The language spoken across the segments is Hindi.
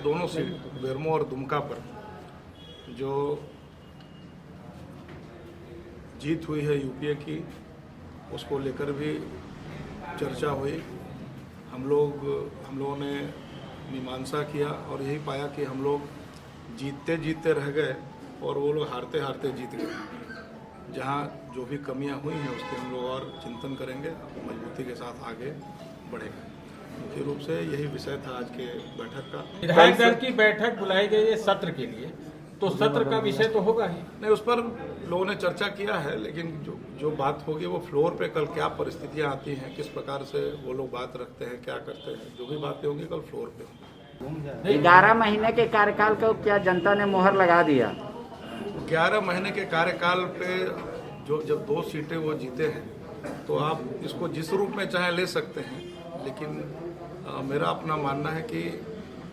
दोनों सीट बेरमो और दुमका पर जो जीत हुई है यूपीए की, उसको लेकर भी चर्चा हुई। हम लोगों ने मीमांसा किया और यही पाया कि हम लोग जीतते जीतते रह गए और वो लोग हारते हारते जीत गए। जहाँ जो भी कमियां हुई हैं उसके हम लोग और चिंतन करेंगे, मजबूती के साथ आगे बढ़ेंगे। मुख्य रूप से यही विषय था आज के बैठक का। विधायक दल की बैठक बुलाई गई है सत्र के लिए, तो सत्र का विषय तो होगा ही नहीं, उस पर लोगों ने चर्चा किया है, लेकिन जो बात होगी वो फ्लोर पे कल क्या परिस्थितियां आती हैं, किस प्रकार से वो लोग बात रखते हैं, क्या करते हैं, जो भी बातें होंगी कल फ्लोर पे होंगी। 11 महीने के कार्यकाल को क्या जनता ने मोहर लगा दिया? 11 महीने के कार्यकाल पे जब 2 सीटें वो जीते हैं तो आप इसको जिस रूप में चाहे ले सकते हैं, लेकिन मेरा अपना मानना है कि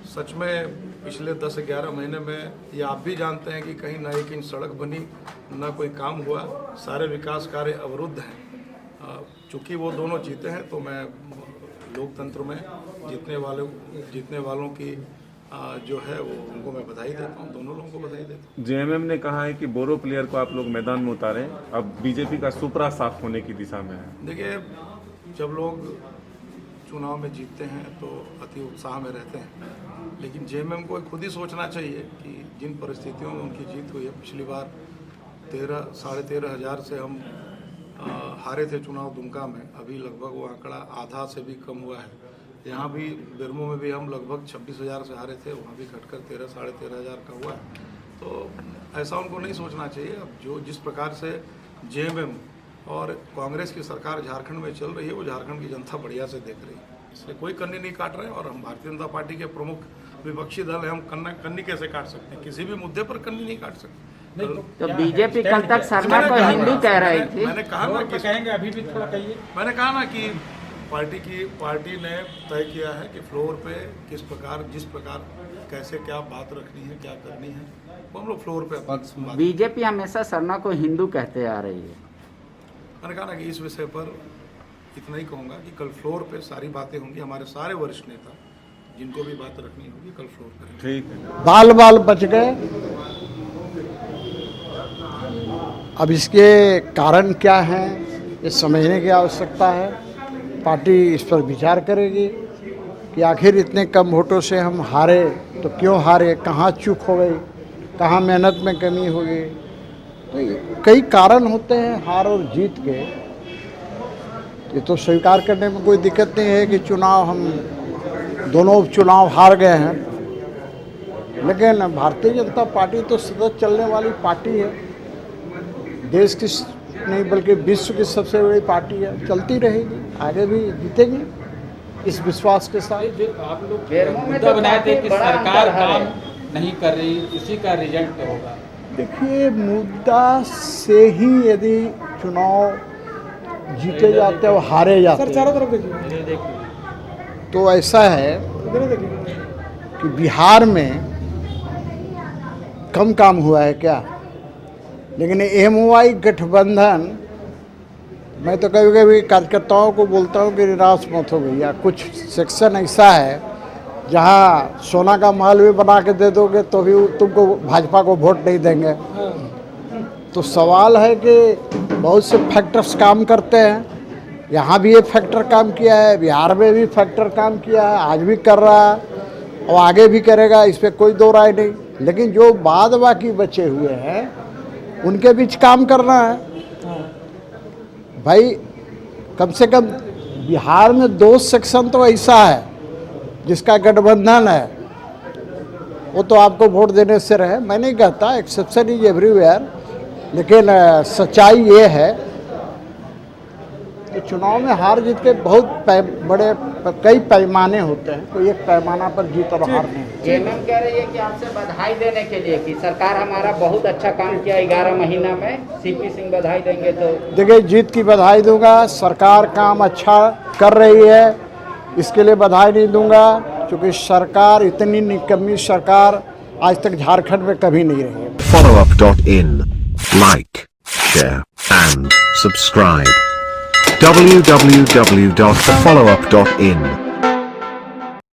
सच में पिछले 10-11 महीने में ये आप भी जानते हैं कि कहीं ना एक इंच सड़क बनी, ना कोई काम हुआ, सारे विकास कार्य अवरुद्ध हैं। चूँकि वो दोनों जीते हैं तो मैं लोकतंत्र में जीतने वालों की जो है वो उनको मैं बधाई देता हूँ, दोनों लोगों को बधाई देता हूँ। जेएमएम ने कहा है कि बोरो प्लेयर को आप लोग मैदान में उतारें, अब बीजेपी का सुपरा साफ होने की दिशा में है। देखिए, जब लोग चुनाव में जीतते हैं तो अति उत्साह में रहते हैं, लेकिन जेएमएम को खुद ही सोचना चाहिए कि जिन परिस्थितियों में उनकी जीत हुई है, पिछली बार 13,500 से हम हारे थे चुनाव दुमका में, अभी लगभग वो आंकड़ा आधा से भी कम हुआ है। यहाँ भी बेरमो में भी हम लगभग 26,000 से हारे थे, वहाँ भी घटकर 13,500 का हुआ है। तो ऐसा उनको नहीं सोचना चाहिए। अब जिस प्रकार से जेएमएम और कांग्रेस की सरकार झारखंड में चल रही है, वो झारखंड की जनता बढ़िया से देख रही है, इसलिए कोई कन्नी नहीं काट रहे हैं। और हम भारतीय जनता पार्टी के प्रमुख विपक्षी दल है, हम कन्नी कैसे काट सकते हैं? किसी भी मुद्दे पर कन्नी नहीं काट सकते। तो बीजेपी कल तक सरना को हिंदू कह रही थी। मैंने कहा ना कि कहेंगे, अभी भी थोड़ा कहिए। मैंने कहा ना कि पार्टी ने तय किया है कि फ्लोर पे जिस प्रकार कैसे क्या बात रखनी है, क्या करनी है, वो हम लोग फ्लोर पे। बीजेपी हमेशा सरना को हिंदू कहते आ रही है। मैंने कहा ना कि इस विषय पर इतना ही कहूँगा कि कल फ्लोर पे सारी बातें होंगी। हमारे सारे वरिष्ठ नेता जिनको भी बात रखनी होगी कल फ्लोर पे। ठीक है। बाल बच गए। अब इसके कारण क्या हैं, ये समझने की आवश्यकता है। पार्टी इस पर विचार करेगी कि आखिर इतने कम वोटों से हम हारे तो क्यों हारे, कहाँ चूक हो गई, कहाँ मेहनत में कमी हो गई। तो कई कारण होते हैं हार और जीत के। ये तो स्वीकार करने में कोई दिक्कत नहीं है कि हम दोनों उपचुनाव हार गए हैं, लेकिन भारतीय जनता पार्टी तो सतत चलने वाली पार्टी है। देश की नहीं बल्कि विश्व की सबसे बड़ी पार्टी है, चलती रहेगी, आगे भी जीतेगी इस विश्वास के साथ। आप लोग मुद्दा बनाए थे कि सरकार काम नहीं कर रही, उसी का रिजल्ट होगा। देखिए, मुद्दा से ही यदि चुनाव जीते जाते और हारे जाते तो ऐसा है कि बिहार में कम काम हुआ है क्या, लेकिन एमओआई गठबंधन, मैं तो कभी कभी कार्यकर्ताओं को बोलता हूँ कि निराश मत हो भैया। कुछ सेक्शन ऐसा है जहाँ सोना का महल भी बना के दे दोगे तो भी तुमको भाजपा को वोट नहीं देंगे। तो सवाल है कि बहुत से फैक्टर्स काम करते हैं। यहाँ भी ये फैक्टर काम किया है, बिहार में भी फैक्टर काम किया है, आज भी कर रहा है और आगे भी करेगा, इस पर कोई दो राय नहीं। लेकिन जो बाद बाकी बचे हुए हैं उनके बीच काम करना है भाई। कम से कम बिहार में 2 सेक्शन तो ऐसा है जिसका गठबंधन है, वो तो आपको वोट देने से रहे। मैं नहीं कहता एक्सेप्शन इज एवरीवेयर, लेकिन सच्चाई ये है कि चुनाव में हार जीत के बहुत कई पैमाने होते हैं, तो एक पैमाना पर जीत और हार नहीं। जेएमएम कह रही है कि आपसे बधाई देने के लिए कि सरकार हमारा बहुत अच्छा काम किया 11 महीना में, सीपी सिंह बधाई देंगे। तो देखिए, जीत की बधाई दूंगा, सरकार काम अच्छा कर रही है इसके लिए बधाई नहीं दूंगा, क्योंकि सरकार इतनी निकम्मी सरकार आज तक झारखंड में कभी नहीं रही है। followup.in, like, share and subscribe. www.thefollowup.in